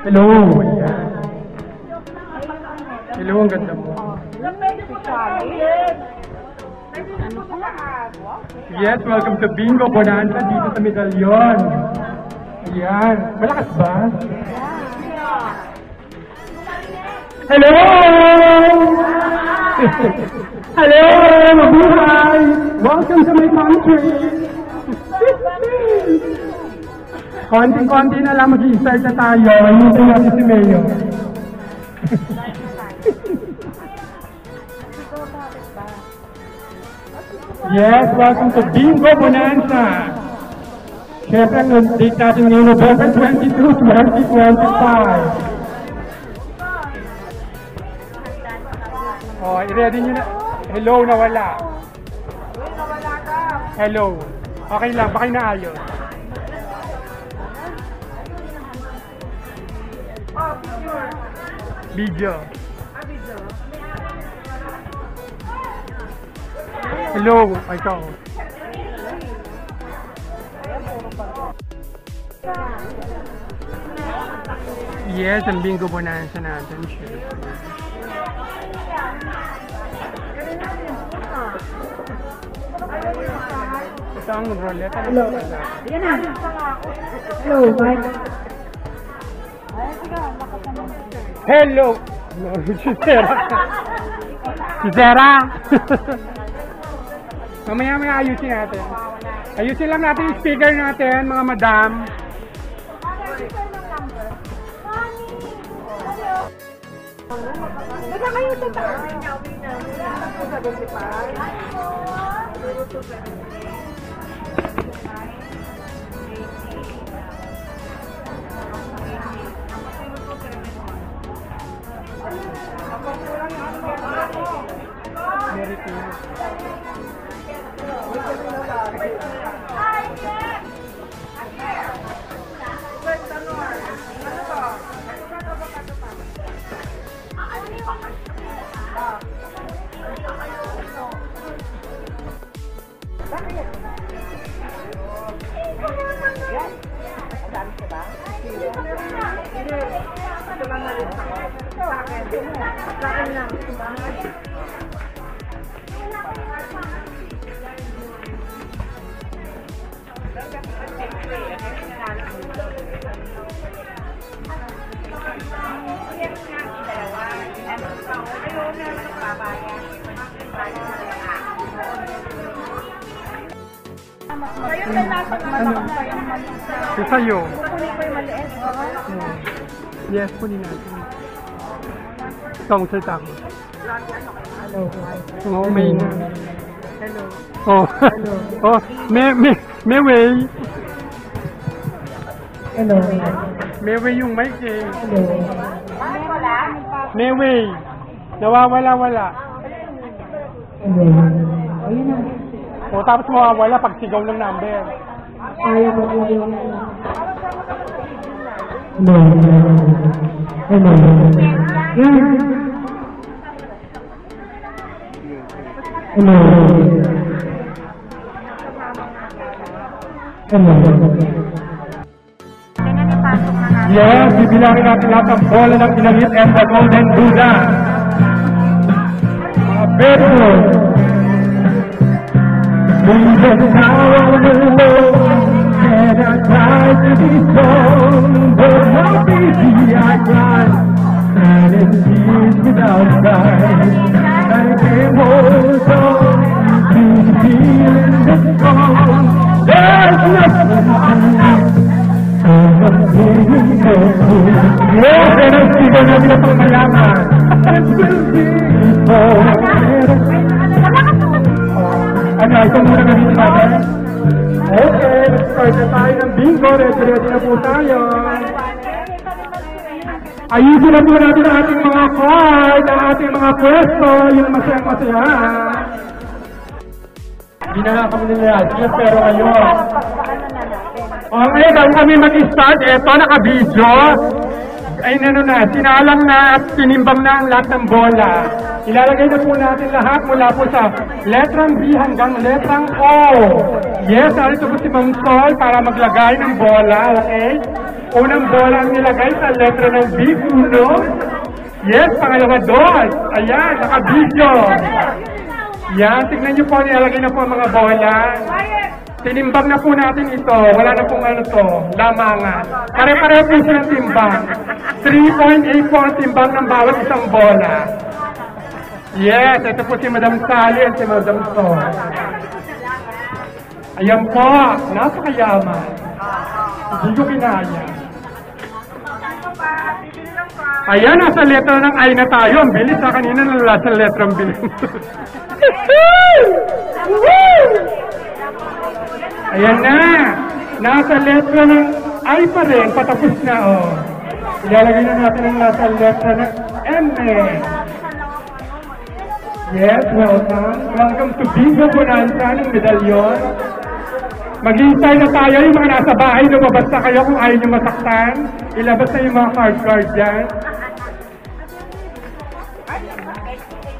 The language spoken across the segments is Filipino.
Hello! Ayan. Hello, ang ganda mo. Yes, welcome to Bingo Bonanza dito sa Medallion. Ayan. Malakas ba? Hello! Hello! Mabuhay! Welcome to my country! Konting-konti na lang mag-i-start na tayo. Hinintay natin si Mayo. Yes, welcome to Bingo Bonanza. Siyempre, ang date natin ngayon, November 22, 2025. Oh, i-ready nyo na. Hello, nawala. Hello. Okay lang, baka inaayos. Video. Hello, ikaw. Yes, ang Bingo Bonanza natin. Ito ang roulette. Hello. Hello, Mike. Hello! No, si Sarah. Si Sarah! Mamaya ayusin natin. Ayusin lang natin yung speaker natin, mga madam. Teka kayo sa taas. Merry Christmas. Ito sa'yo. Yes, kunin natin. Itong salita ko. Hello. Oo, may na. Hello. Oh. Hello. Oh, may way. Hello. May way yung mic eh. Hello. May way. Nawawala-wala. Hello. Ayun na. O tapos mawawala pag sigaw ng number. Ayaw mo yung... Hello. Hello. Yan. Hello. Hello. Yes, bibilangin natin lahat ng bola ng Inalit and the Golden Buddha. Mga beto. In the power of the Lord, and I tried to be strong, but how busy I cried, and in tears without sight, I came hold on to the feeling that's gone. There's nothing I need, I'm feeling so cool. Yes, and I'm feeling a bit of malaman, and will be forever. Ano, ito muna gamitin natin? Okay, let's start na tayo ng bingo. Ready na po tayo. Ayusin na po natin ang ating mga card, ang ating mga pwesto, yung masaya-masaya. Hindi na lang kami nilayasyon, pero ngayon. Okay, bago kami mag-start, eto, naka-video. Ay, sinalang na at tinimbang na ang lahat ng bola. Ilalagay na po natin lahat mula po sa letrang B hanggang letrang O. Yes, narito po si Ma'am Sol para maglagay ng bola, okay? Unang bola ang nilagay sa letra ng B, 1. Yes, pangalawa, 2. Ayan, nakabidyo. Yan, tignan niyo po, nilalagay na po ang mga bola. Tinimbang na po natin ito. Wala na pong ano to, lamangan. Pare-pareho po silang timbang. 3.8 po ang timbang ng bawat isang bola. Yes, ito po si Madam Sally at si Madam So. Ayan po, napakayaman. Hindi ko kinaya. Ayan, nasa letra ng I na tayo. Ang bilis sa kanina nasa letra ng bilis. Ayan na. Nasa letra ng I pa rin. Patapos na, oh. Ilalagay na natin ang nasa letra ng M. Yes, welcome. Welcome to Bingo Bonanza ng medalyon. Mag-iintay na tayo yung mga nasa bahay. Lumabas na kayo kung ayaw nyo masaktan. Ilabas na yung mga card dyan.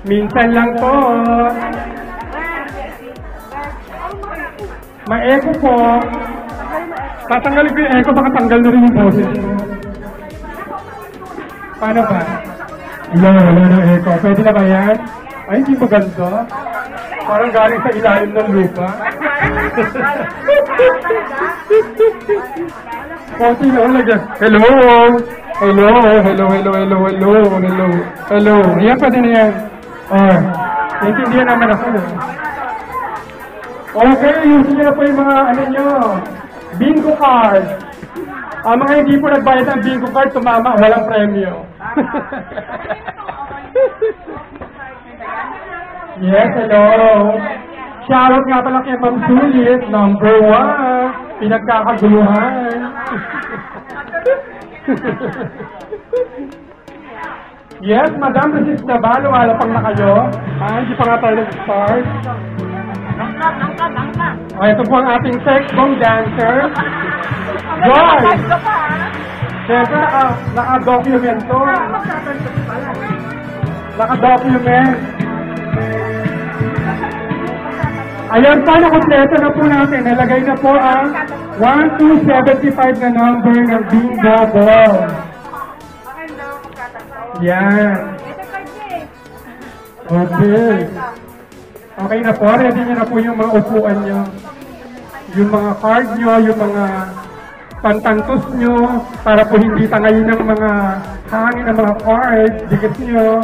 Minsan lang po. Ma-echo po. Tatanggalin ko yung echo, baka tanggal na rin yung boses mo. Paano ba? Wala na echo. Pwede na ba yan? Ay, hindi maganda. Parang galing sa ilalim ng lupa. Konti lang lagyan. Hello! Hello! Hello! Hello! Hello! Hello! Hello! Hello! Ayan, pwede na yan. Oh, naintindihan naman ako. Okay, using nyo na po yung mga ano nyo. Bingo card. Ang mga hindi po nagbayad ng bingo card, tumama, walang premyo. Yes, hello. Shoutout nga pala kay Ma'am Sulit, number 1. Pinagkakaguluhan. Yes, madam, resist na ba? Lumalapang na kayo? Hindi pa nga tayo nag-start. Ito po ang ating sex-bomb dancer. Joy! Siyempre, naka-document to. Naka-document. Ayan pa, nakompleto na po natin. Nalagay na po ang 1275 na number ng bingo ball. Yan. Okay. Okay na po. Ready nyo na po yung mga upuan nyo. Yung mga card nyo, yung mga pantantos nyo, para po hindi tangayin ng mga hangin ng mga cards, dikit nyo.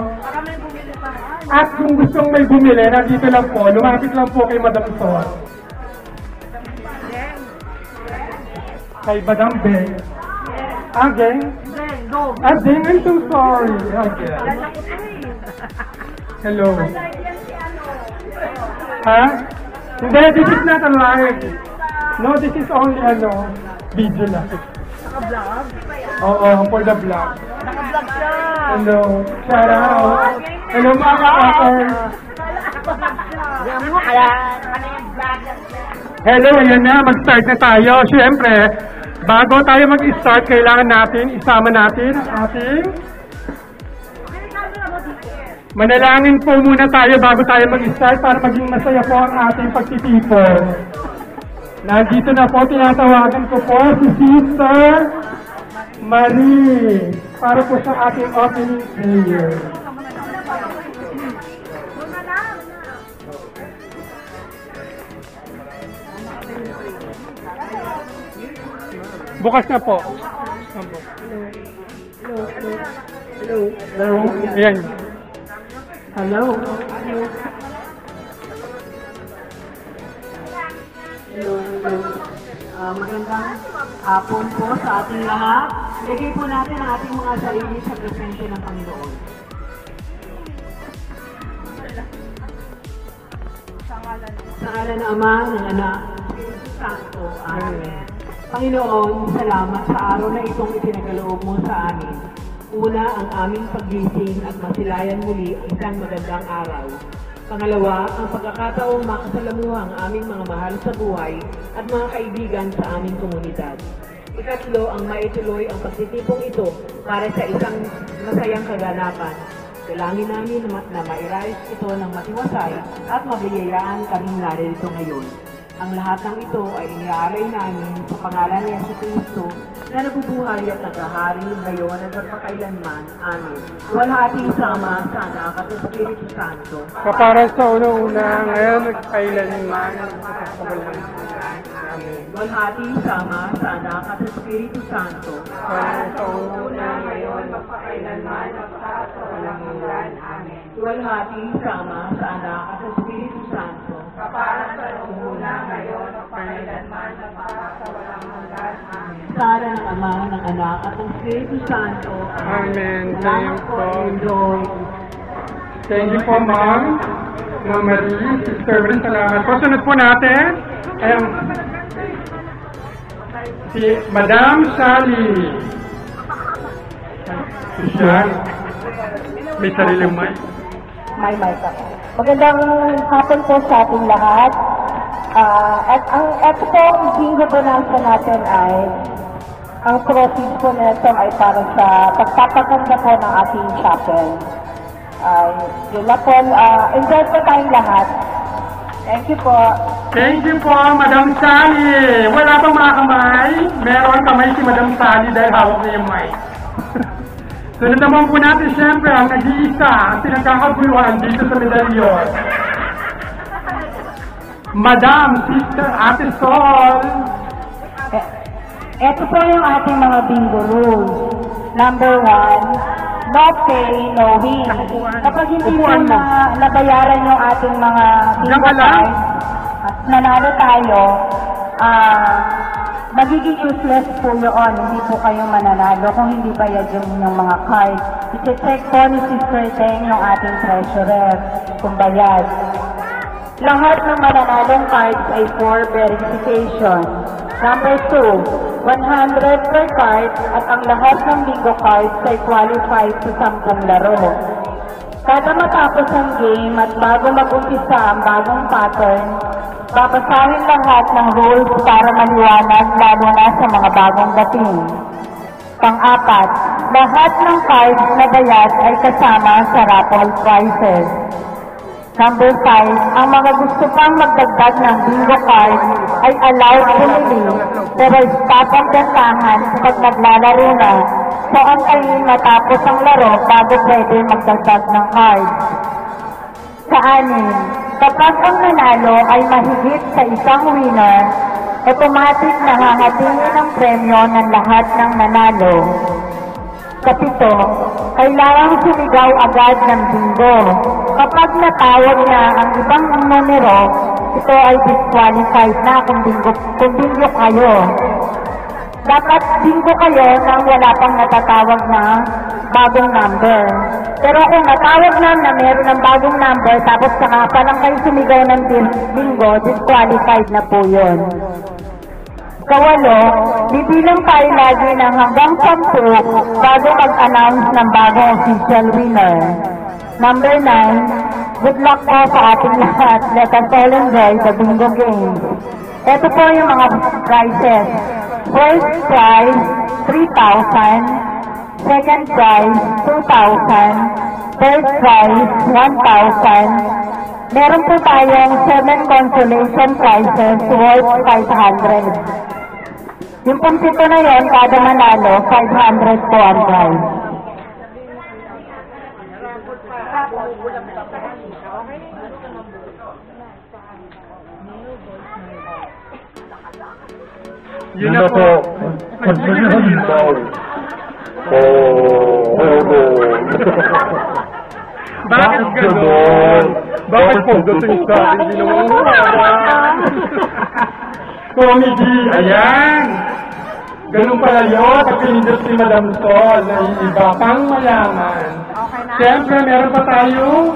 At kung gustong may bumili, nandito lang po, lumapit lang po kay Madam Sol. Kay Madam Beng. Again? Again, I'm so sorry. Again. Hello. Ha? Hindi, this is not a live. No, this is only, video lang. Naka-vlog? Oo, for the vlog. Naka-vlog siya. Hello. Shout out. Hello mga ka-offers. Yan mo, kaya ano yung vlog? Hello, ayan na. Mag-start na tayo. Siyempre, bago tayo mag-start, kailangan natin, isama natin ang ating... Manalangin po muna tayo bago tayo mag-start para maging masaya po ang ating pagtitipon. Nandito na po, tinatawagan ko po si Sister Marie para po sa ating opening prayer. Bukas na po. Hello. Ayan. Hello. Magandang hapon po sa ating lahat. Lagay po natin ang ating mga sarili sa presensya ng Panginoon. Sa ngalan ng Ama, ng Anak, ng Santo. Amen. Panginoon, salamat sa araw na itong ipinagaloob mo sa amin. Una, ang aming paggising at masilayan muli ang isang magandang araw. Pangalawa, ang pagkakataong makasalamuha ang aming mga mahal sa buhay at mga kaibigan sa aming komunidad. Ikatlo, ang maituloy ang pagtitipong ito para sa isang masayang kaganapan. Dalangin namin na mairayos ito ng matiwasay at mabiyayaan kaming narito ngayon. Ang lahat ng ito ay iniaalay namin sa pangalan ni Jesucristo na nabubuhay at naghahari ngayon at magpakailanman. Amen. Walhati sama sa Anak at sa Espiritu Santo. Kapara sa una-una, ngayon at kailanman, sa kabalang. Amen. Walhati sama sa Anak at sa Espiritu Santo. Kapara sa una-una, ngayon magpakailanman at sa kabalang. Amen. Walhati sama sa Anak at sa Espiritu Santo. Kapara sa una ngayon magpakailanman at sa kabalang. Amen. Sara ng Ama, ng Anak at ng Espiritu Santo. Amen. Salamat po, Lord. Thank you po, Ma'am. Ma'am Marie, Sister Marie, salamat po. Sunod po natin ay ang si Madam Sally. Siya, may sariling mic. May mic ako. Magandang hapon po sa ating lahat. At ito pong bingo bonanza natin ay ang proceeds po na ito ay para sa pagpapaganda po ng ating chapel. Yun lang po, enjoy po tayong lahat. Thank you po. Thank you po, Madam Sally. Wala bang mga kamay? Meron kamay si Madam Sally dahil hawak niya yung mic. Sunod naman po natin siyempre ang nag-iisa, ang pinagkakaguluhan dito sa medalyon. Madam, Sister Ate Sol. Ito po yung ating mga bingo rules. Number 1, no pay, no win. Kapag hindi po nabayaran yung ating mga bingo cards at nanalo tayo, magiging useless po yun. Hindi po kayo mananalo kung hindi bayad yung mga cards. I-check po ni Sister Teng yung ating treasurer kung bayad. Lahat ng mananalong cards ay for verification. Number 2, 100 per card at ang lahat ng bingo cards ay qualified sa 10 laro. Kada matapos ang game at bago mag-umpisa ang bagong pattern, babasahin lahat ng rules para maliwanag lalo na sa mga bagong dating. Pang-apat, lahat ng cards na bayad ay kasama sa raffle prizes. Number 5, ang mga gusto pang magdagdag ng bingo card ay allowed bumili pero stop ang gantahan kapag naglalaro na so antayin matapos ang laro bago pwede magdagdag ng card. Sa 6, kapag ang nanalo ay mahigit sa isang winner, automatic nahahatingin ang premyo ng lahat ng nanalo. Sa 7, kailangang sumigaw agad ng bingo. Kapag natawag na ang ibang numero, ito ay disqualified na kung bingo kayo. Dapat bingo kayo nang wala pang natatawag na bagong number. Pero kung natawag na meron ng bagong number, tapos saka pa lang kayo sumigaw ng bingo, disqualified na po yun. Kawalo, bibilang tayo lagi ng hanggang 10 bago mag-announce ng bagong official winner. Number 9, good luck po sa ating lahat. Let us all enjoy the bingo game. Ito po yung mga prizes. First prize, 3,000. Second prize, 2,000. Third prize, 1,000. Meron po tayong 7 consolation prizes worth 500. Yung pong sito na yon, kada manalo, 500 po ang prize. Yun na po. Pagsasahan ng bawal. Bakit gano'n? Bakit po dating sa akin ginawa? Comedy, ayan! Ganun pala yun, pag pinindot si Madam Sol na iba pang malaman. Siyempre, meron pa tayo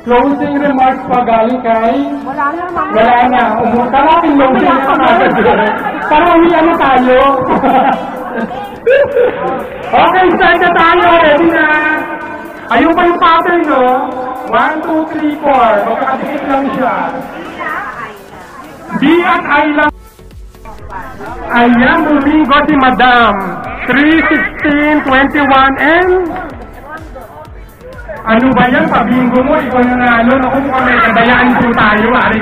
closing remarks pa galing kay... Wala na. Kalapin closing remarks na para umiyan na tayo. Okay, start na tayo. Ready na. Ayun pa yung pattern, no? 1, 2, 3, 4. Magkakadikit lang siya. D at I lang. Ayan, bumingo si Madam. 3, 16, 21, and... Ano ba yan? Pabingo mo, ikaw yung nalo. Naku, mukhang may kabayaan po tayo, Ari.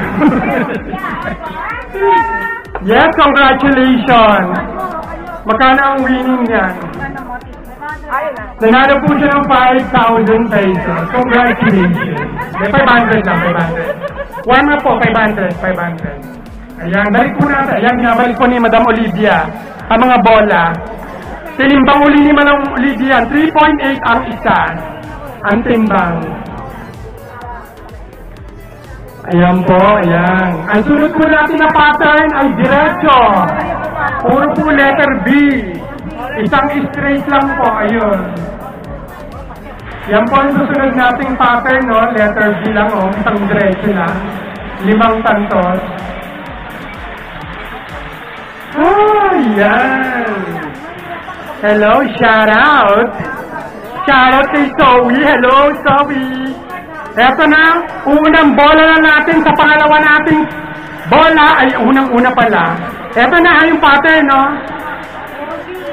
Yes, congratulations. Magkano ang winning niyan? Nanalo po siya ng 5,000 pesos. Congratulations. May 500 lang, 500. One na po, 500. Ayan, balik po natin. Ayan, binabalik po ni Madam Olivia ang mga bola. Tinimbang uli ni Madam Olivia, 3.8 ang isa. Ang timbang. Ayan po, ayan. Ang sunod po natin na pattern ay diretso. Puro po letter B. Isang straight lang po, ayun. Yan po ang susunod nating pattern, no? Letter B lang, oh. Isang diretso lang. 5 tantos. Oh, yan. Hello, shout out. Shout out kay Zoe. Hello, Zoe. Eto na, unang bola na natin sa pangalawa nating bola. Ay, unang-una pala. Eto na yung pattern, no?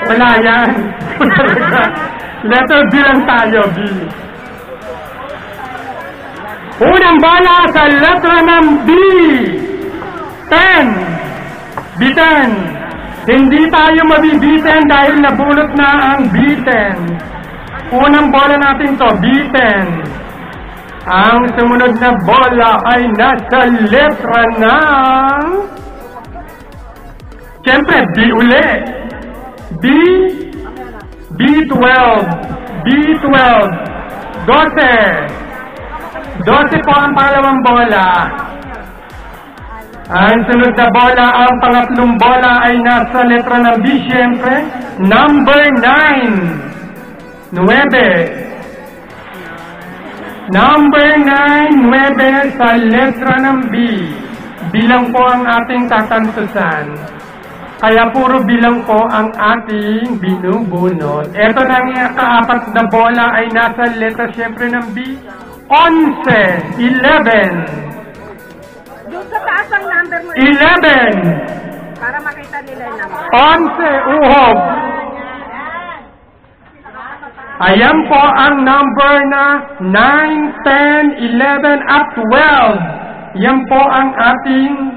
Wala yan. Letter B lang tayo, B. Unang bola sa letra ng B. 10. B10. Hindi tayo mabibitin dahil nabulot na ang B10. Unang bola natin to, B10. Ang sumunod na bola ay nasa letra ng... Siyempre, B uli. B12. B12. 12. 12 po ang pangalawang bola. Ang sunod na bola, ang pangatlong bola ay nasa letra ng B, siyempre. Number 9. 9. Number 9, 9 sa letra ng B. Bilang po ang ating tatantusan. Kaya puro bilang po ang ating binubunot. Ito na nga kaapat na bola ay nasa letra siyempre ng B. 11. 11. Doon sa taas ang number mo. 11. Para makita nila yung number. 11. Uhog. Ayan po ang number na 9, 10, 11 at 12. Yan po ang ating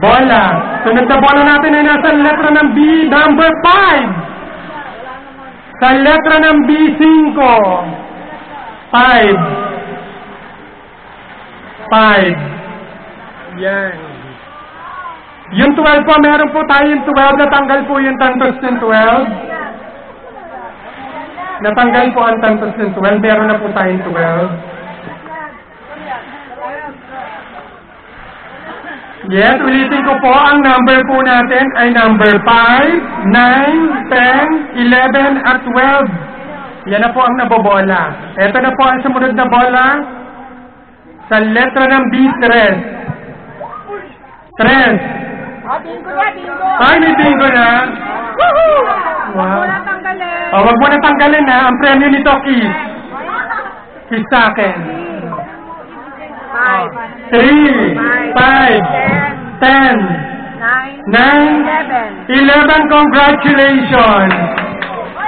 bola. Sunod na bola natin ay nasa letra ng B, number 5. Sa letra ng B, 5. 5. Yan. Yung 12 po, meron po tayong 12. Natanggal po yung tantos ng 12. Natanggal po ang tantos ng 12. Meron na po tayong 12. Yes, ulitin ko po, ang number po natin ay number 5, 9, 10, 11, at 12. Yan na po ang nabobola. Ito na po ang sumunod na bola sa letra ng B, 3. 3. Bingo na, bingo. Ay, may bingo na. Woohoo! Wow. Wala tanggalin. O, wag mo na tanggalin ha. Ang premyo nito, kiss. Kiss sa akin. 5, 3, 5, 10, 9, 11, congratulations!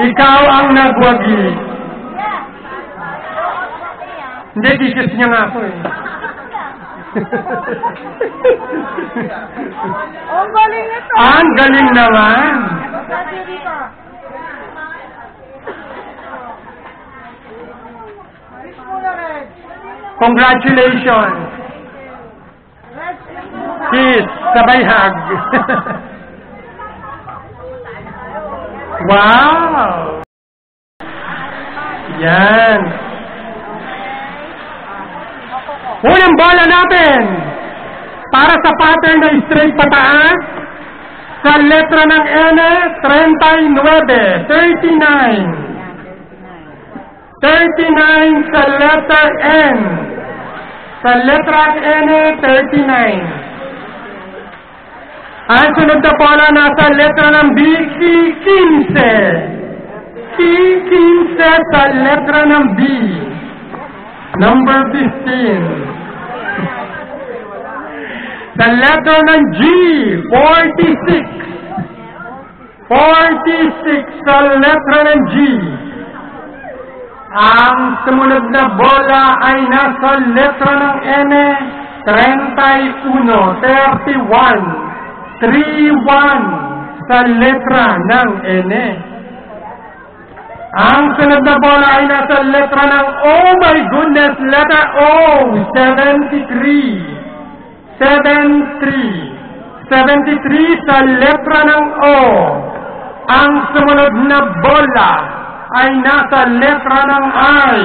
Ikaw ang nagwagi. Hindi, kiss niya nga ako eh. Ang galing nito. Ang galing naman. Congratulations. Kiss, sabay hug. Wow. Yan. Unang bola natin para sa pattern na straight pataas sa letra ng N, 39, 39. 39 sa letter N. Sa letra N, 39. Ang sunod na bola nasa letra ng B, 15. 15 sa letra ng B. Number 15. Sa letra ng G, 46. 46 sa letra ng G. Ang sumunod na bola ay nasa letra ng N, 31, 31. 3-1 sa letra ng N. Ang sunod na bola ay nasa letra ng oh my goodness, letter O, 73. 73 sa letra ng O. Ang sumunod na bola ay nasa letra ng I,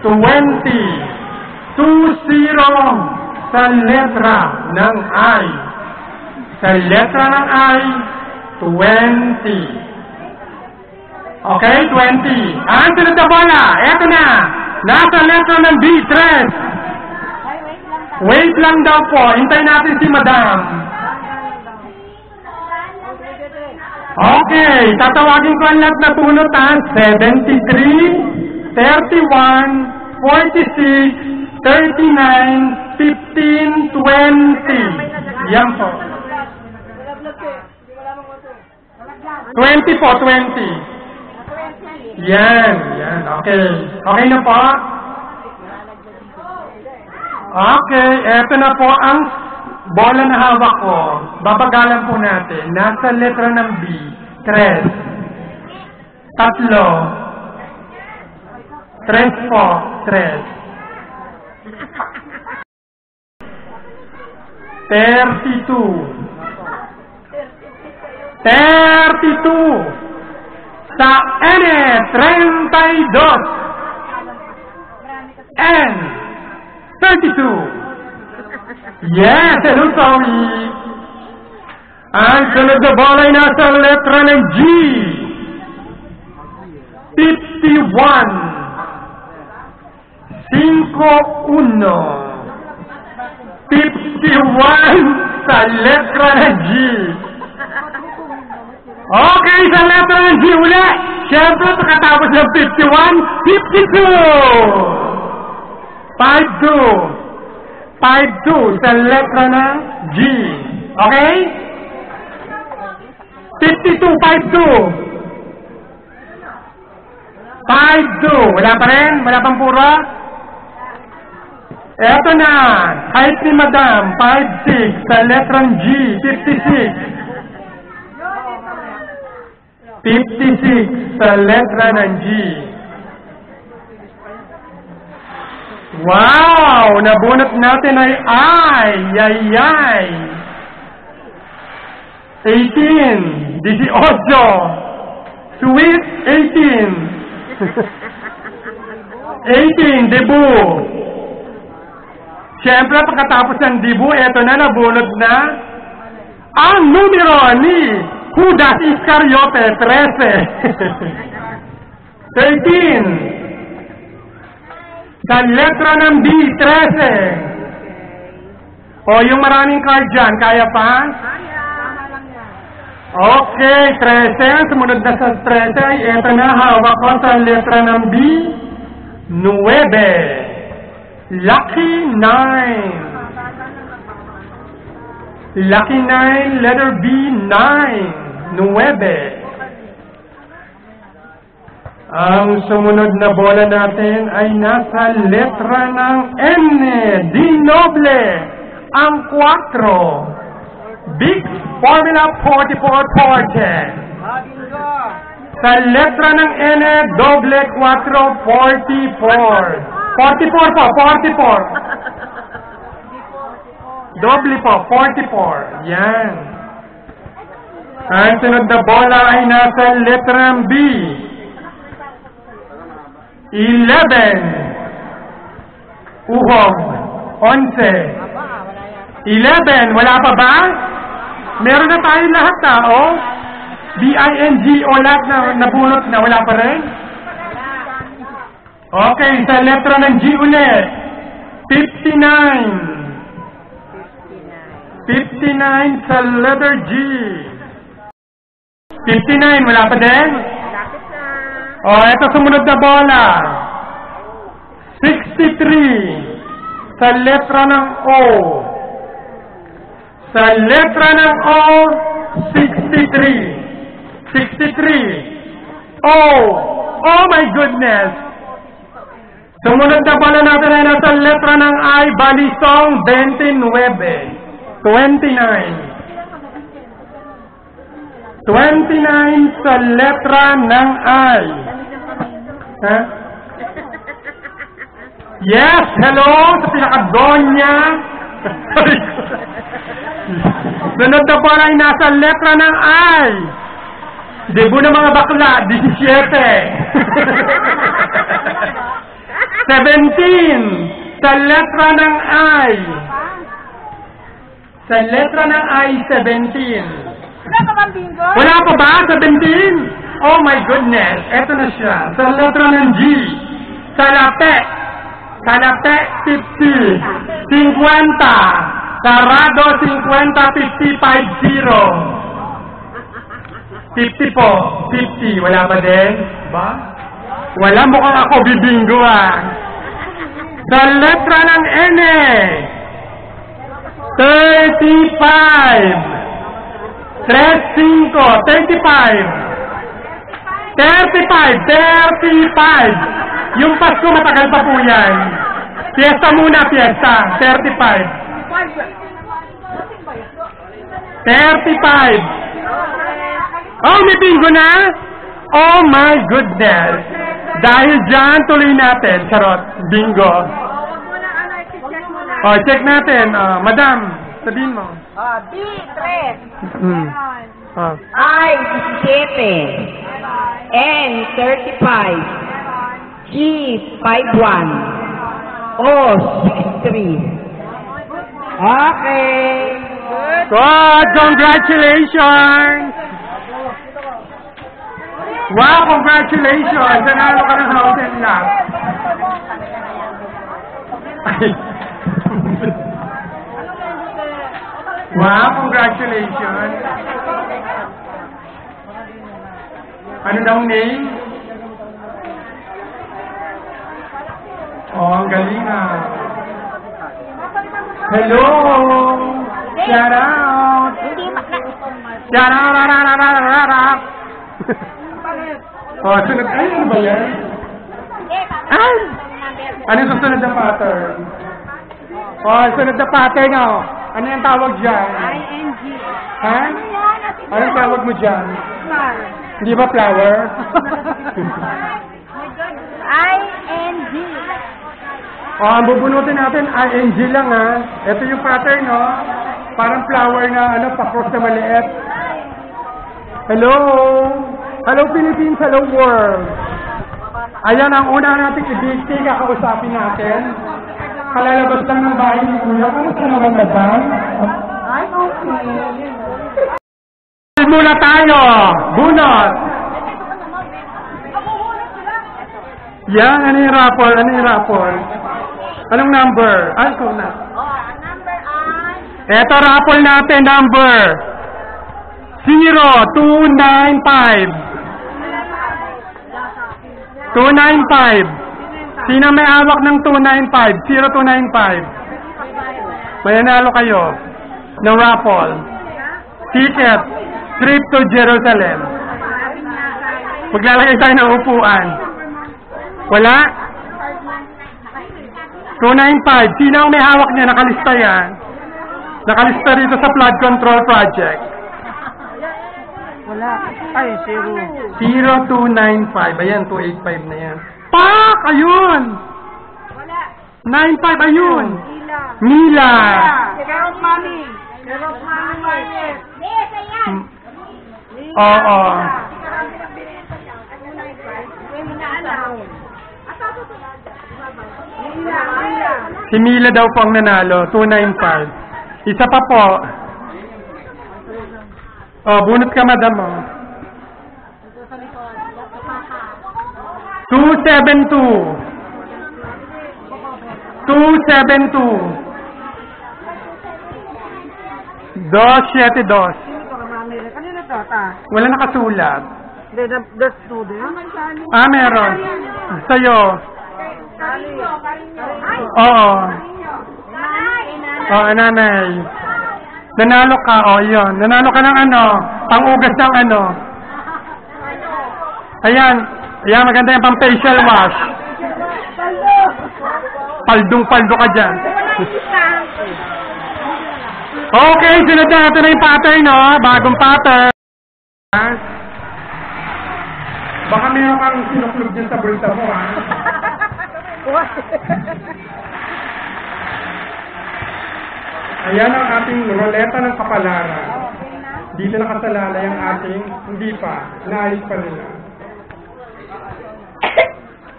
20 sa letra ng I. Sa letra ng I, 20. Okay, 20. Ang sunod na bola, eto na. Nasa letra ng B, 3. Wait lang daw po. Hintayin natin si Madam. Okay, tatawagin ko ang lahat na bunot ha. 73, 31, 46, 39, 15, 20. Yan po. 20 po, 20. Yan. Okay. Okay na po? Okay, eto na po ang bola na hawak ko. Babagalan po natin. Nasa letra ng B, 3. 3 po, 3. 32. Sa N, 32. N, 32. Yes, hello, sorry. Ang sunod na bola ay nasa letra ng G. 51. 51 sa letra ng G. Okay, sa letra ng G ulit. Siyempre, pagkatapos ng 51, 52. 52 sa letra ng G. Okay? 52. 52. Wala pa rin? Wala pang pura? Eto na. Height ni Madam. 5'6 sa letrang G. 56 sa letra ng G. Wow! Nabunot natin ay I. 18. 18. Sweet 18. 18. Debu. Siyempre, pagkatapos ng debu, eto na, nabunot na ang numero ni Judas Iscariote, 13. 13. Sa letra ng B, 13. O, yung maraming card dyan, kaya pa? Okay, 13. Sumunod na sa 13 ay eto na, hawak ko sa letra ng B, 9. Lucky 9. Lucky 9, letter B, 9. 9. Ang sumunod na bola natin ay nasa letra ng N. D noble. Ang 4. Big Formula 4440. Sa letra ng N, doble 4, 44. 44 po, 44. Doble po, 44. Yan. Ang sunod na bola ay nasa letrang B. 11. Uhog. 11. 11. Wala pa ba? Meron na tayo lahat na, oh. B-I-N-G o lahat na nabunot na. Wala pa rin? Okay, sa letra ng G ulit. 59. 59 sa letter G. 59, wala pa din? O, eto sumunod na bola. 63 sa letra ng O. Sa letra ng O, 63. 63. O. Oh my goodness. Sumunod na bola natin ay nasa letra ng I, balisong 29. 29. 29 sa letra ng I. Ha? Yes, hello sa pinaka-donya. Sunod na bola ay nasa letra ng I. Debo ng mga bakla, 17. 17 sa letra ng I. Sa letra ng I, 17. Wala pa bang bingo? Wala pa ba? 17? Oh my goodness. Eto na siya. Sa letra ng G. Salate. Salate, 50. 50. Sarado, 50, 50, 50. 50 po. 50. Wala ba din? Ba? Wala, mukhang ako bibingo ah. Sa letra ng N. 35. 35. 35. Yung Pasko matagal pa po yan. Fiesta muna, fiesta. 35. 35. Oh, may bingo na? Oh my goodness. Dahil dyan, tuloy natin. Charot. Bingo. Oh, check natin. Madam, sabihin mo. B3. Oh. I, 17. N, 35. G, 51. O, 63. Okay. God, congratulations! Wow, congratulations! Nanalo ka ng house and lot. Wow, congratulations! Ano daw name? Oh, ang galing ah. Hello! Shout out! Shout out! Oh, sunod. Ay, ano ba yan? Ay! Ano yung susunod na pattern? Oh, sunod na pattern oh. Ano yung tawag dyan? ING. Ha? Ano yung tawag mo dyan? Flower. Hindi ba flower? ING. Oh, ang bubunutin natin, ING lang ha. Ito yung pattern, no? Parang flower na, pa-cross na maliit. Hello! Hello Philippines, hello world! Ayan, ang una nating i-dictate, kakausapin natin. Kalalabas lang ng bahay ni Kuya. Kamusta naman, madam? Ay, okay. Muna tayo! Bunot! Yan, ano yung raffle? Ano yung raffle? Anong number? Ay, ikaw na. Number on. Eto raffle natin, number 0295. 295. Sino may awak ng 295? 0295. Mananalo kayo ng raffle. Ticket. Trip to Jerusalem. Maglalagay tayo ng upuan. Wala? 295. Sino ang may hawak niya? Nakalista yan. Nakalista rito sa flood control project. Wala. Ay, 0295. Ayan, 285 na yan. Pak! Ayun! 95, ayun! Mila! Gerald Mami. Gerald Mami. Oo. Si Mila daw po ang nanalo, 295. Isa pa po. Oh, bunot ka, madam. Oh. 272. 272. Kanina to, ta? Wala nakasulat. That's two din. Ah, meron. Sa'yo. Oo. Oo, nanay. Nanalo ka, yun. Nanalo ka ng pang-ugas ng Ayan. Ayan, maganda yung pang-facial wash. Paldong-paldo ka dyan. Okay, sunod na. Ito na yung pattern, Bagong pattern. Baka meron kang sinuklog dyan sa bulsa mo, ha? Ayan ang ating roleta ng kapalaran. Dito nakasalalay ang ating, hindi pa, naayos pa nila.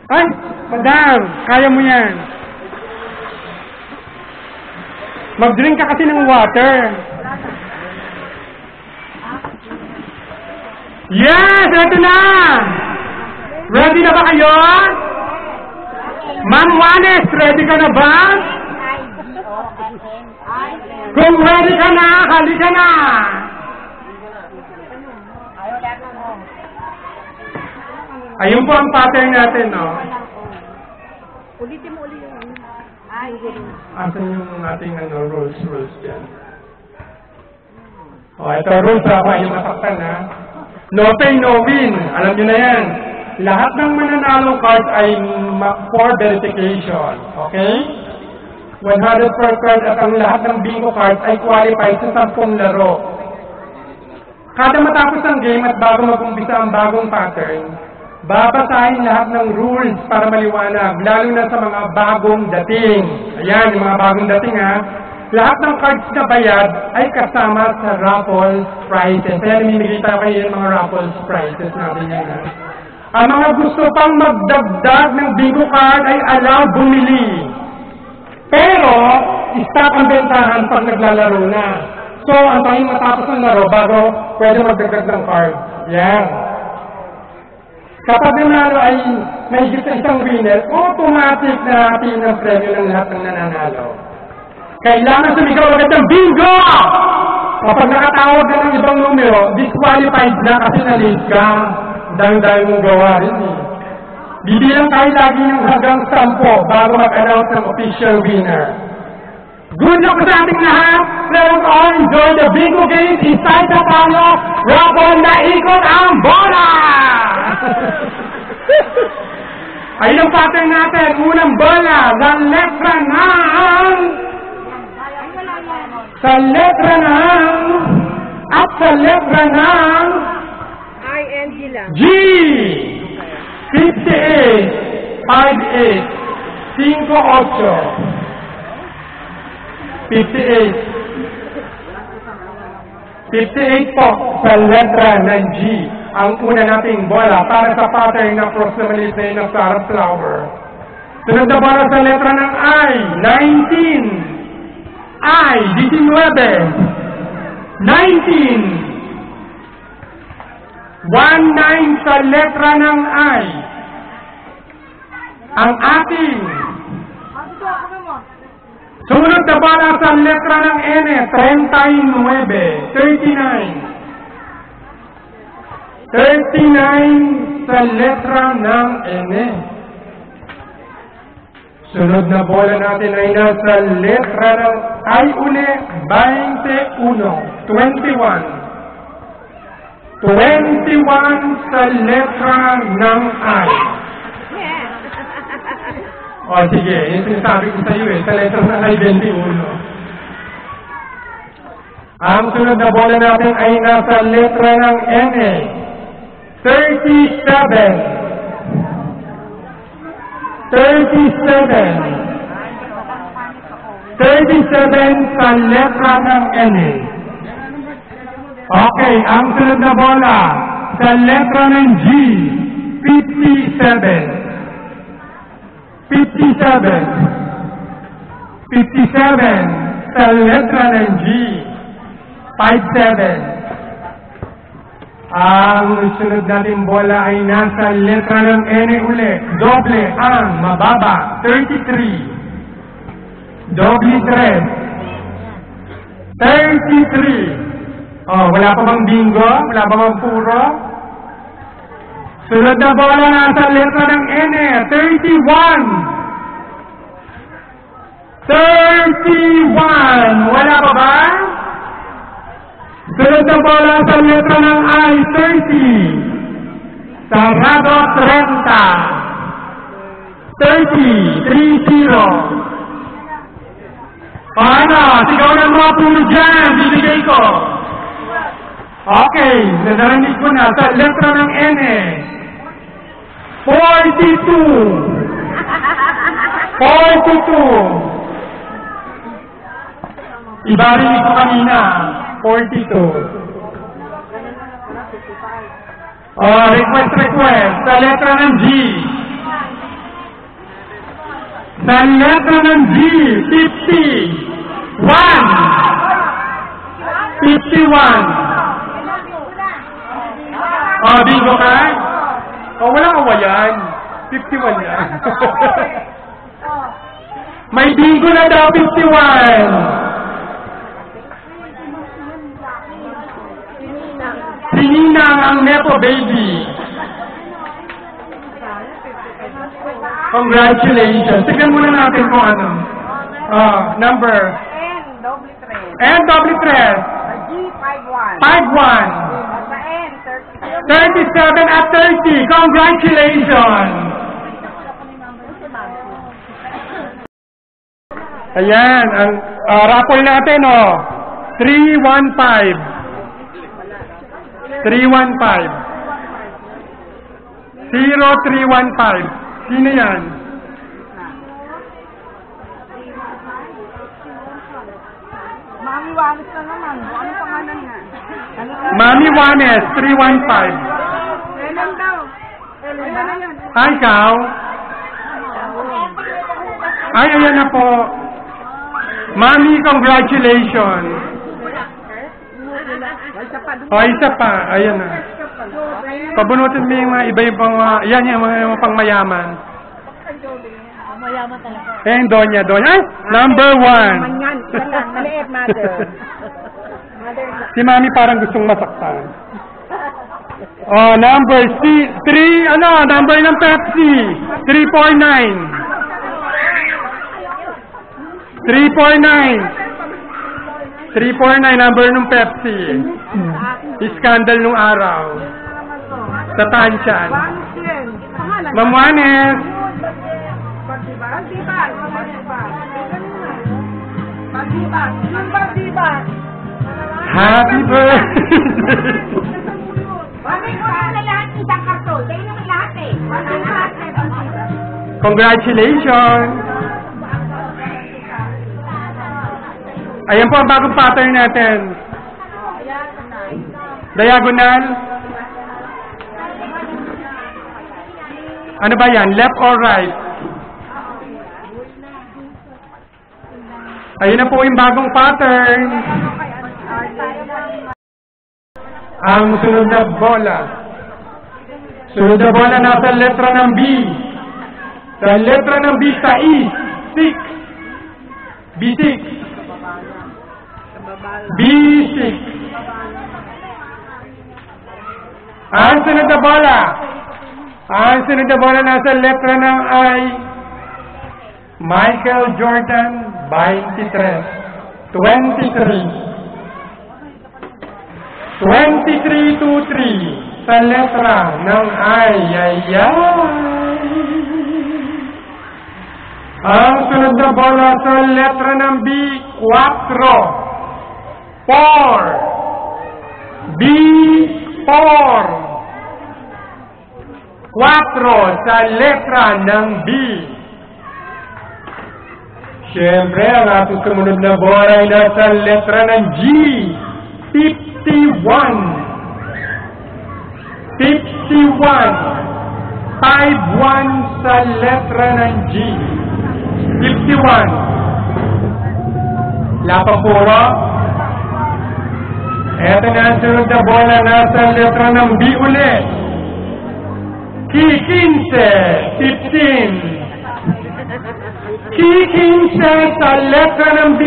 Ay, madam, kaya mo yan. Mag-drink ka kasi ng water. Yes, ready na! Ready na ba kayo? Ma'am Juanes, ready ka na ba? Kung ready ka na, halika na! Ayun po ang pattern natin, no? Ulitin mo ulit yung Asan yung ating rules dyan? Ito rules ako, yung masaktan, ha? No pay, no win. Alam nyo na yan. Lahat ng mananalong cards ay for verification. Okay? 100 per card at ang lahat ng bingo cards ay qualified sa 10 laro. Kada matapos ang game at bago mag-umpisa ang bagong pattern, babasahin lahat ng rules para maliwanag, lalo na sa mga bagong dating. Ayan, yung mga bagong dating, ha? Lahat ng cards na bayad ay kasama sa raffle prizes. Kaya namimigay tayo kayo ng mga raffle prizes natin yan, ha? Ang mga gusto pang magdagdag ng bingo card ay allowed bumili. Pero, stop ang bentahan pag naglalaro na. So, antayin matapos ng laro bago pwede magdagdag ng card. Yan. Kapag nanalo ay mahigit sa isang winner, automatic na natin ang premyo ng lahat ng nananalo. Kailangan sumigaw agad ng bingo! Kapag nakatawag na ng ibang numero, disqualified na kasi na-late ka. Dahil mong gawa rin, eh. Bibilang tayo lagi ng hanggang 10 bago mag-announce ng official winner. Good luck sa ating lahat! Let's all enjoy the bingo game inside the tayo! Rapon na ikot ang bola! Ayun ang pattern natin. Unang bola, sa letra ng... Sa letra ng... At sa letra ng... ING lang. G! 58, 58, 58, 58 po sa letra ng G. Ang una nating bola para sa pattern na cross na maliit na yun ng Sarah Flower. Sunod na bola sa letra ng I, 19. I, 19. 19. 19 sa letra ng I. Ang ating sumunod na bola sa letra ng N, 39. 39 sa letra ng N. Sunod na bola natin ay nasa letra ng I uli, 21. 21 sa letra ng I. O sige, yung sinasabi ko sa iyo sa letra ng I, 21. Ang sunod na bola natin ay nasa letra ng N, 37. 37 sa letra ng N. Okay, ang sunod na bola sa letra ng G, 57. 57 sa letra ng G, 57. Ang sunod natin bola ay nasa letra ng N ulit. Doble ang mababa, 33. Doble 3. 33. Oh, wala pa bang bingo? Wala pa bang puro? Sunod na bola nasa letra ng N, 31. 31. Wala pa ba? Sunod na bola sa letra ng I, 30. Sarado, 30. 30. Paano? Sigaw ng mga puno dyan. Bibigay ko. Okay, narinig ko na sa letra ng N. 42. 42. Ibarinig ko kanina. 42. Request. Sa letra ng G. Sa letra ng G. 50. 51. Bingo ka? Wala kawayan. 51 yan. May bingo na daw, 51. Sininang ang Nepo Baby. Congratulations. Tignan muna natin kung ano. Number. N, double tres. G, 51. 51. Sa N, 37 at 30. Congratulations. Ayan, ang raffle natin, 315. 0315. Sino yan? Mami Wallace na naman. Ano pangalan niya? Mami Juanes, 315. Ellen daw. Ellen na yun. Ay, ikaw? Ay, ayan na po. Mami, congratulations. Isa pa. Ayan na. Pabunutin mo yung mga iba-ibang, yan yung mga pangmayaman. Mayaman talaga. Yung Donya. Ay, number 1. Manyan. Maliit, mother. Si Mami parang gustong masaktan. Number 3, number ng Pepsi. 349. 349, number ng Pepsi. Iskandal nung araw. Sa Tansyan. Ma'am Juanes. Happy birthday. Congratulations. Ayan po ang bagong pattern natin. Diagonal. Ano ba yan? Left or right? Ayun na po yung bagong pattern. Ang sunod na bola. Sunod na bola nasa letra ng B. Sa letra ng B sa E. 6. B6. B6. Ang sunod na bola. Ang sunod na bola nasa letra ng I. Michael Jordan, 23. 23-3 sa letra ng I. Ang sunod na bola sa letra ng B, 4. 4. B4. 4 sa letra ng B. Siyempre, ang ating sumunod na bola ay nasa letra ng G. 51. 5-1 sa letra ng G. 51. Lapapuro. Eto na ang sunod na bola nasa letra ng B ulit. 15. 15 sa letra ng B,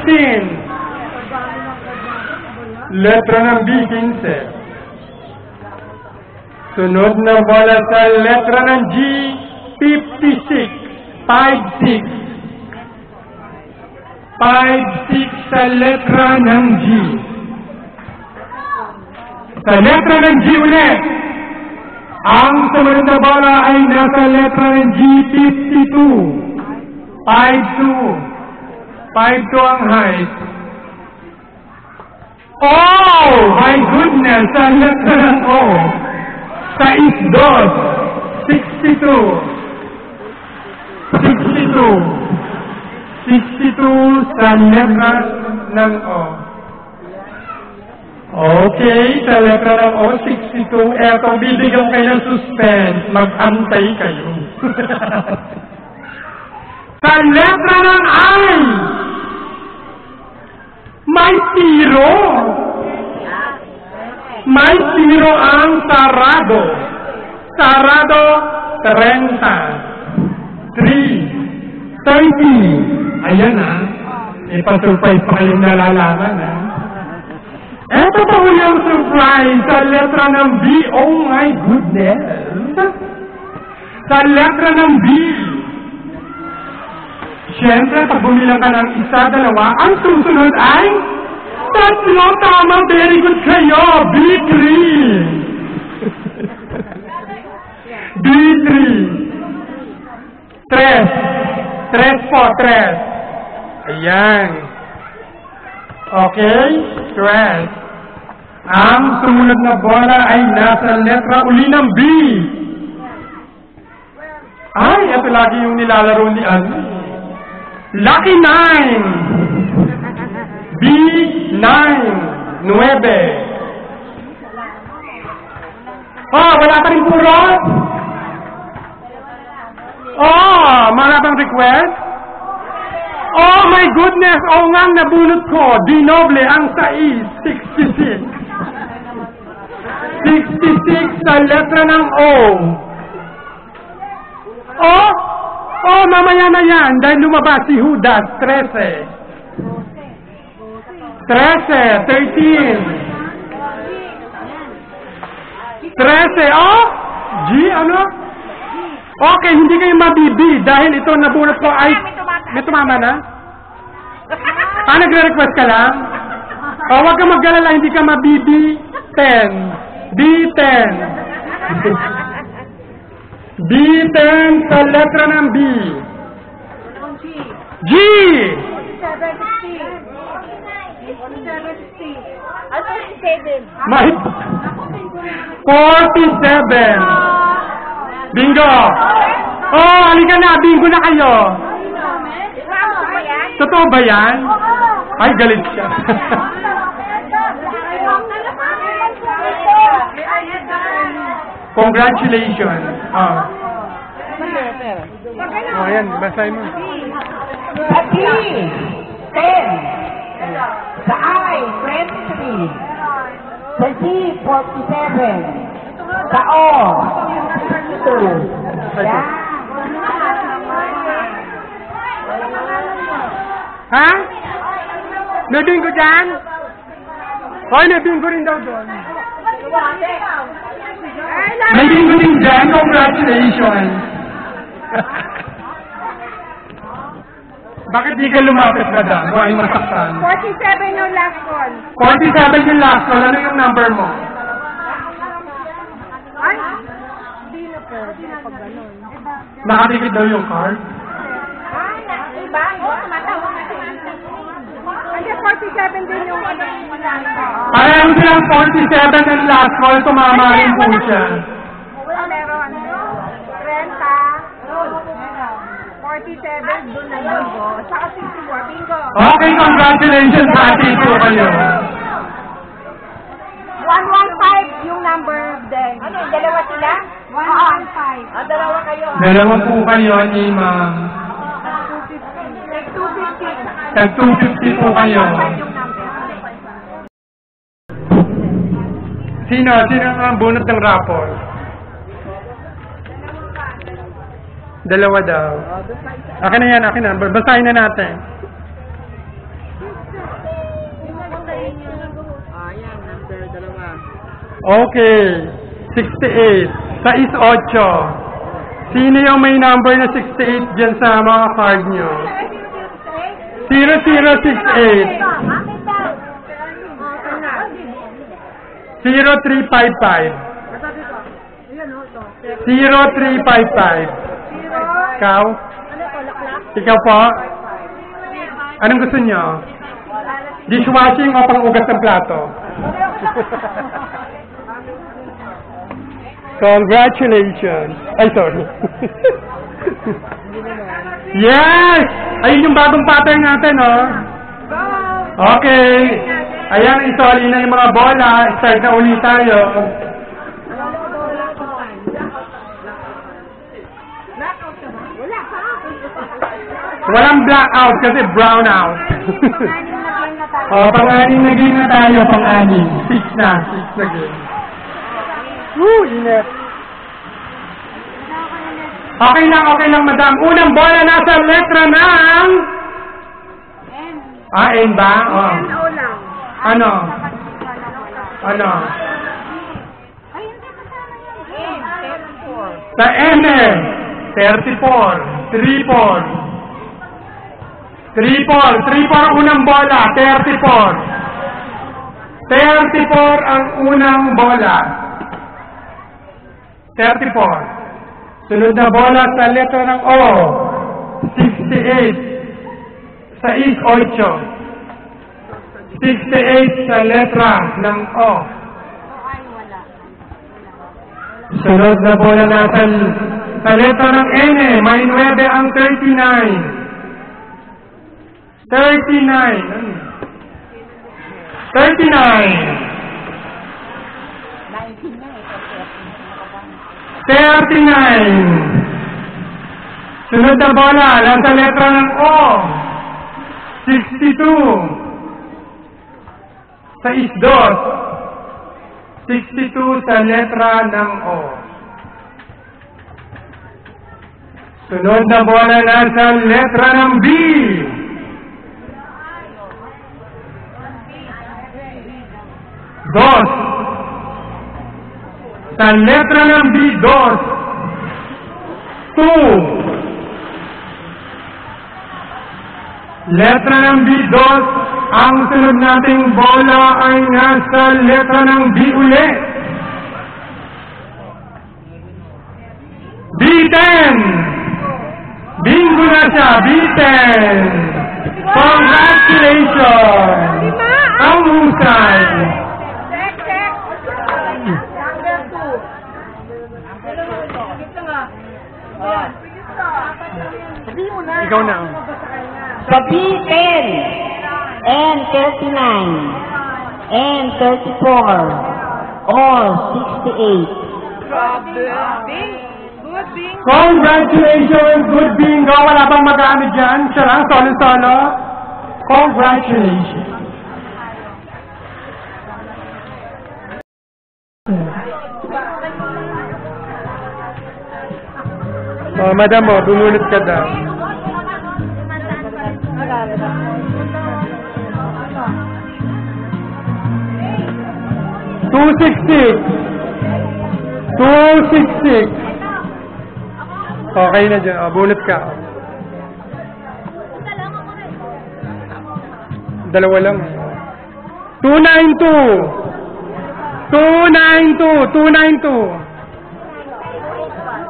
15. Letra ng B, 15. Sunod na bola sa letra ng G, 56. 5-6 sa letra ng G. Sa letra ng G ulit. Ang sumunod na bola ay nasa letra ng G, 52. 5-2 ang height. Oh, my goodness! Sa letra ng O. 62. 62 sa letra ng O. Okay, sa letra ng O, 62. Eto, bibigyan kayo ng suspense. Mag-antay kayo. Sa letra ng I, may zero. May zero ang sarado. Sarado, 30. 30. Ayan ipasurprise pa kayong nalalaman Eto pa yung surprise sa letra ng B. Oh my goodness. Sa letra ng B. Siyempre, pag bumilang ka ng isa, dalawa, ang susunod ay tatlo. Tama, very good kayo. B3. B3. 3 po, 3. Ayan. Okay, 3. Ang sumunod na bola ay nasa letra uli ng B. Ay, ito lagi yung nilalaro ni Anne. Lucky 9. B9. 9. Oh, wala pa rin puro? Oh, marabang request? Oh my goodness! Oo nga ang nabunot ko. Dinoble ang sais. 66. 66 sa letra ng O. Oh, mamaya na yan. Dahil lumabas si Judas. 13. 13. 13. Oh! G, ano? Okay, hindi kayo mabibi. Dahil ito nabunot ko ay... May tumama na? Nagre-request ka lang? Huwag ka mag-alala, hindi ka mabibi. 10. B10. B10 sa letra ng B. G. 47. May 47. Bingo. Oh, halika na. Bingo na kayo. Totoo ba yan? Ay, galit siya. Congratulations. Ayan, basahin mo. Sa D, 10. Sa I, 23. Sa G, 47. Sa O, 62. Yan. Ha? May bingo dyan? Hoy, may bingo rin daw doon. May bingo din dyan. Congratulations. Bakit di ka lumapit, madam? Kung ay masaktan. 47 yung last call. 47 yung last call. Ano yung number mo? Ay, hindi na pwede pag ganun. Nakatikid daw yung card? Iba? Matawa na siya. Hindi, 47 din yung ano. Parang silang 47 ang last call. Tumama rin po siya. Meron. 30. 47 doon na bingo. Saka 64 bingo. Okay, congratulations. Happy po kayo. 115 yung number din. Ano, dalawa sila? 115. Dalawa kayo. Dalawa po kayo ni ma'am. 250. Tag 250 po kayo. Sino ang bunot ng rapor? Dalawa daw. Akin na yan, akin na. Basahin na natin. Okay. 68. 6-8. Sino yung may number na 68 dyan sa mga card nyo? 0068. 0355. 0355. Ikaw? Ikaw po? Anong gusto nyo? Dishwashing o pang-ugas ng plato? Congratulations! Ay, sorry. Yes! Ayun yung bagong pattern natin, oh. Okay. Ayan, isoli na yung mga bola. Start na ulit tayo. Walang blackout kasi brown out. Pang-anim na game na tayo, pang-anim. 6 na game. Woo, init. Okay lang, madam. Unang bola nasa letra ng... N ba? Oh. Ano? Sa N, 34. 3-4 unang bola, 34 ang unang bola. 34. Sunod na bola sa letra ng O, 68. 68 sa letra ng O. Sunod na bola natin sa letra ng N, may 9 ang 39. 39. Sunod na bola, nasa letra ng O. 62. 62 sa letra ng O. Sunod na bola, nasa letra ng B. 2. Sa letra ng B, 2. Letra ng B, 2. Ang sunod nating bola ay nasa letra ng B ulit. B10. Bingo na siya, B10. Congratulations! Ang husay! Ikaw na. Sa B10, N39, N34, or 68. Congratulations! Good bingo! Wala bang magamit dyan? Siya lang, solo-solo. Congratulations! Oh, madam mo, bumulot ka daw. 266. Okay na dyan. O, bunot ka. Dalawa lang. 292.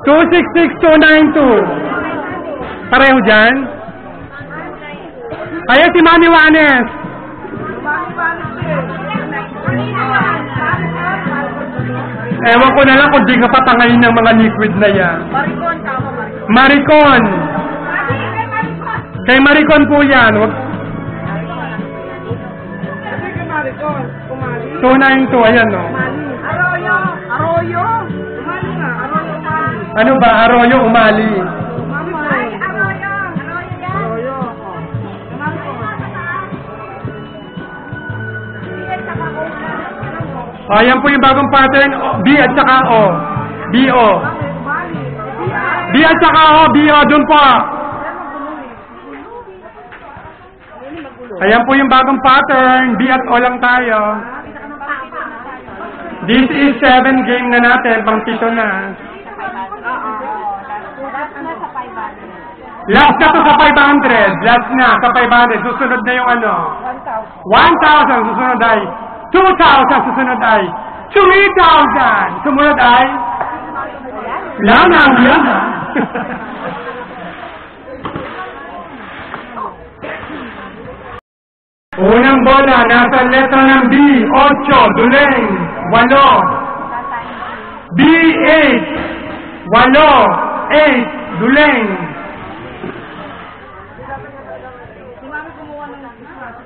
266, 292. Pareho dyan? Kaya si Mami Juanes. Ewan ko na lang kung di ka patangayin ng mga liquid na yan. Maricon, tama Maricon. Maricon. Kay Maricon po yan. Wag... Sige Maricon, kumali. 292, ayan no. Arroyo. Arroyo. Kumali nga, Arroyo kumali. Ano ba? Arroyo, umali. Ay, Arroyo. Arroyo. Ayan po yung bagong pattern. B at saka O. B-O. B at saka O. B-O. Doon po. Ayan po yung bagong pattern. B at O lang tayo. This is 7 game na natin. Pang 7 na. Last na to sa 500. Last na sa 500. Susunod na yung ano. 1,000. Susunod ay 2,000. Susunod ay 3,000. Sumunod ay lanang. Unang bola, nasa letra ng B, 8, Duleng, 8. B, 8, 8, Duleng.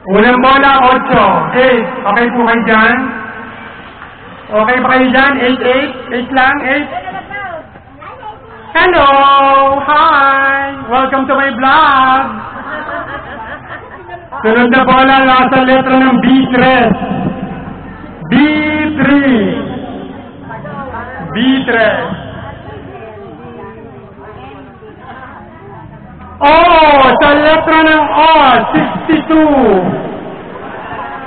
Unang bola, 8, 8. Okay po kayo dyan? Okay pa kayo dyan? 8, 8? 8 lang? 8? Hello! Hi! Welcome to my vlog! Sunod na bola, nasa letra ng B3. B3. B3. Oh, sa letra ng O, 62.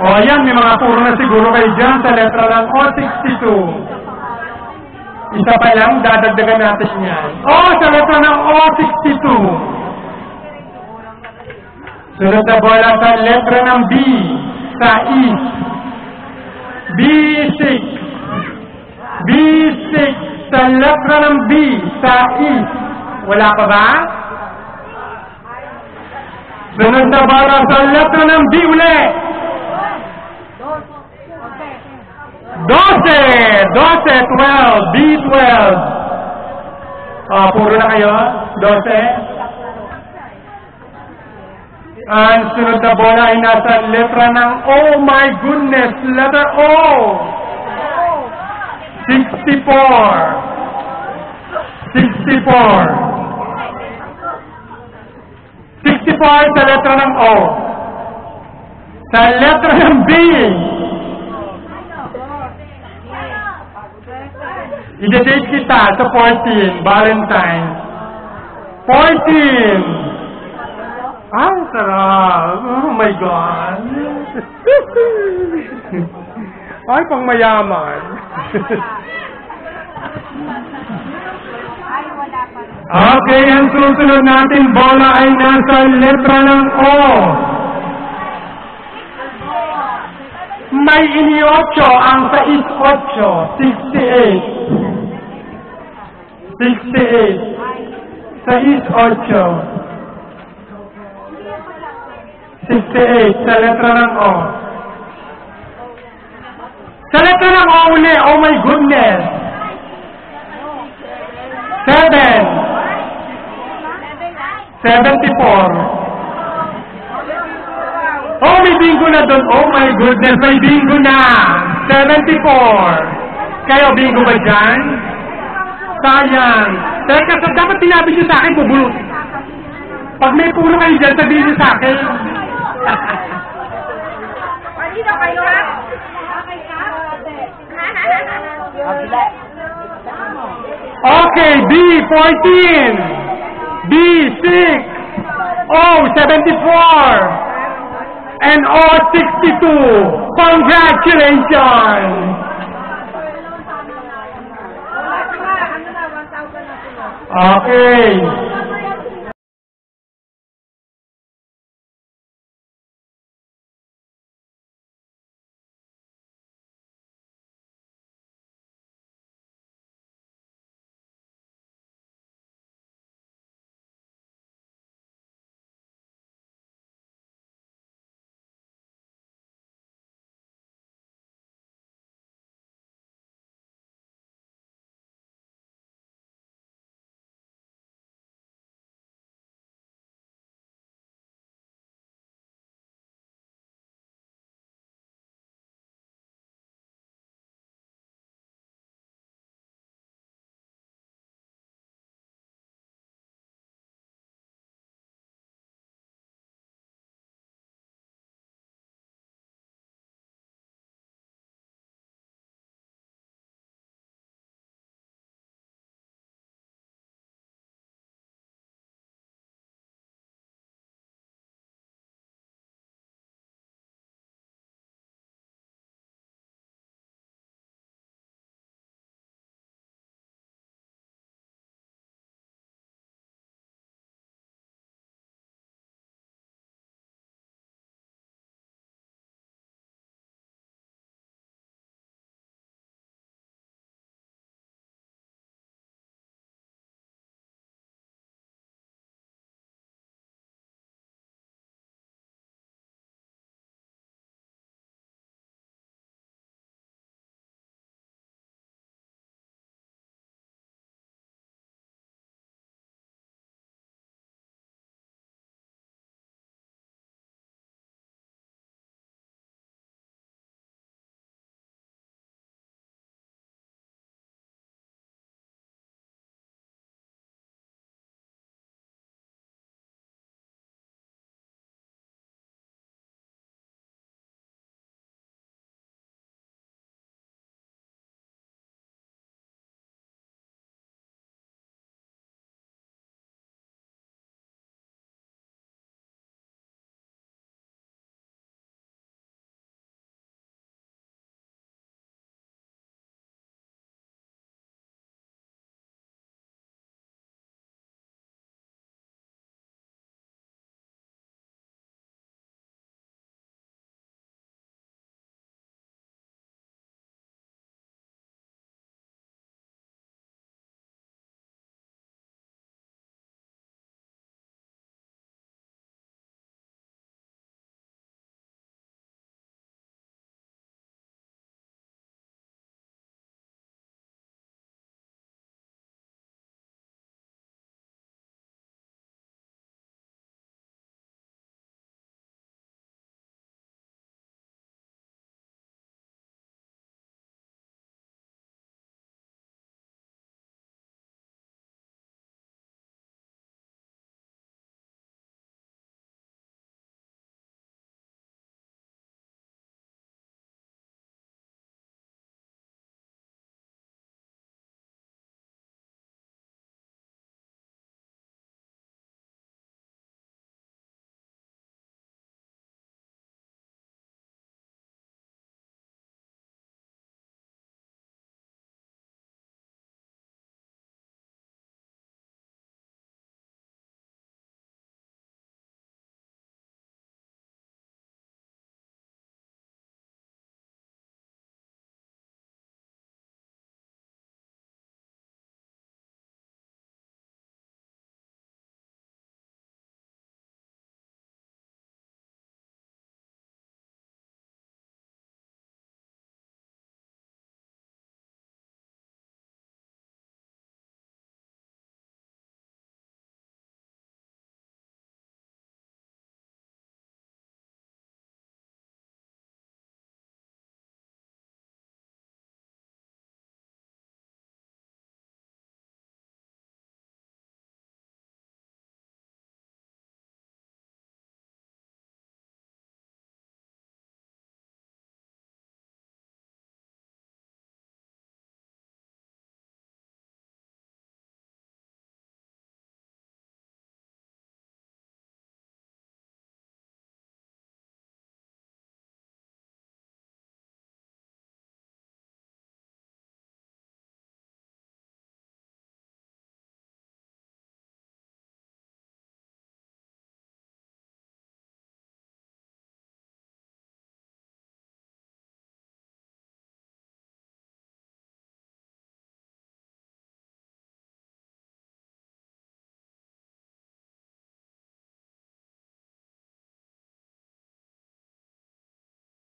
O, ayan, may mga puro na siguro kayo dyan sa letra ng O, 62. Isa pa lang, dadagdagan natin yan. O, sa letra ng O, 62. Sunod na bola sa letra ng B, sa East. B6. B6 sa letra ng B, sa East. Wala pa ba? Sunod na bola sa letra ng B ulit. 12, 12, B12. Puro na kayo? 12. Ang sunod na bola ay nasa letra ng oh my goodness, letter O. 64. 64 sa letra ng O. Sa letra ng B. I-date kita sa 14, Valentine. 14. Ang sarap. Oh my God. Ay, pang mayaman. Okay, ang susunod natin bola ay nasa letra ng O. May ini-8 ang sa is-8. 68. Sa is-8. 68 sa letra ng O. Sa letra ng O uli, oh my goodness. 7. 74. Oh, may bingo na doon. Oh my goodness, may bingo na. 74. Kayo, bingo ba dyan? Sayang. Teka, dapat tinabi nyo sa akin, bubulot. Pag may puno kayo dyan, sabihin nyo sa akin. Dito kayo ha? Okay, B, 14. B, 6. O, 74. And O, 62. Congratulations! Okay.